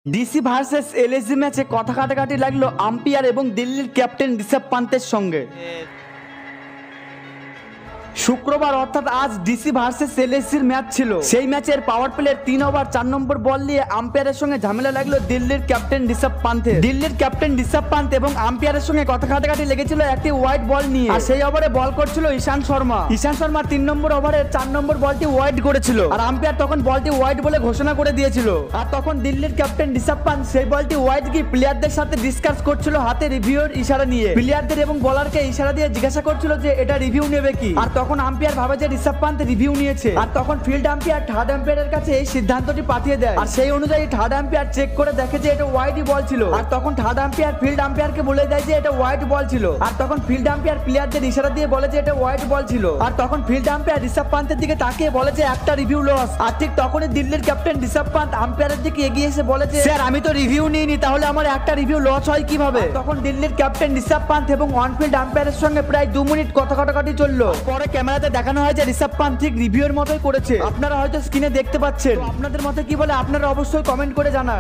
DC versus LSG ম্যাচে কথা কাটাকাটি লাগলো আম্পায়ার এবং দিল্লির ক্যাপ্টেন ঋষভ পান্তের সঙ্গে। শুক্রবার অর্থাৎ আজ ডিসি ভার্সেস এলএসজির ম্যাচ ছিল। সেই ম্যাচের পাওয়ার প্লের 3 ওভার 4 নম্বর বল নিয়ে আম্পায়ারের সঙ্গে ঝামেলা লাগলো দিল্লির ক্যাপ্টেন ঋষভ পান্তের। দিল্লির ক্যাপ্টেন ঋষভ পান্ত এবং আম্পায়ারের সঙ্গে কথা কাটাকাটি লেগেছিল একটি ওয়াইড বল নিয়ে। আর সেই ওভারে বল করছিল ঈশান্ত শর্মা। ঈশান্ত শর্মা 3 নম্বর ওভারের 4 নম্বর বলটি ওয়াইড করেছিল আর আম্পায়ার তখন বলটি ওয়াইড বলে ঘোষণা করে দিয়েছিল। আর তখন দিল্লির ক্যাপ্টেন ঋষভ পান্ত সেই বলটি ওয়াইড কি প্লেয়ারদের সাথে ডিসকাস করছিল হাতে রিভিউর ইশারা নিয়ে। প্লেয়ারদের এবং বলারকে ইশারা দিয়ে জিজ্ঞাসা করছিল যে এটা রিভিউ নেবে কি। আর তখন আম্পায়ার ভাবে যে ঋষভ পান্ত রিভিউ নিয়েছে। আর তখন ফিল্ড আম্পায়ার থার্ড আম্পায়ারের কাছে এই সিদ্ধান্তটি পাঠিয়ে দেয়। আর সেই অনুযায়ী থার্ড আম্পায়ার চেক করে দেখে যে এটা ওয়াইড বল ছিল। আর তখন থার্ড আম্পায়ার ফিল্ড আম্পায়ারকে বলে দেয় যে এটা ওয়াইড বল ছিল। আর তখন ফিল্ড আম্পায়ার প্লেয়ারদের ইশারা দিয়ে বলে যে এটা ওয়াইড বল ছিল। আর তখন ফিল্ড আম্পায়ার ঋষভ পান্তের দিকে তাকিয়ে বলে যে একটা রিভিউ লস। আর ঠিক তখনই দিল্লির ক্যাপ্টেন ঋষভ পান্ত আম্পায়ারের দিকে এগিয়ে এসে বলে যে স্যার আমি তো রিভিউ নিইনি, তাহলে আমার একটা রিভিউ লস হয় কিভাবে। তখন দিল্লির ক্যাপ্টেন ঋষভ পান্ত এবং অন ফিল্ড আম্পায়ারের সঙ্গে প্রায় 2 মিনিট কথা কাটাকাটি চললো। পরে ক্যামেরাতে দেখানো হয় যে ঋষভ পান্ত ঠিক রিভিউর মতোই করেছে। আপনারা হয়তো স্ক্রিনে দেখতে পাচ্ছেন। আপনাদের মতে কি বলে আপনারা অবশ্যই কমেন্ট করে জানান।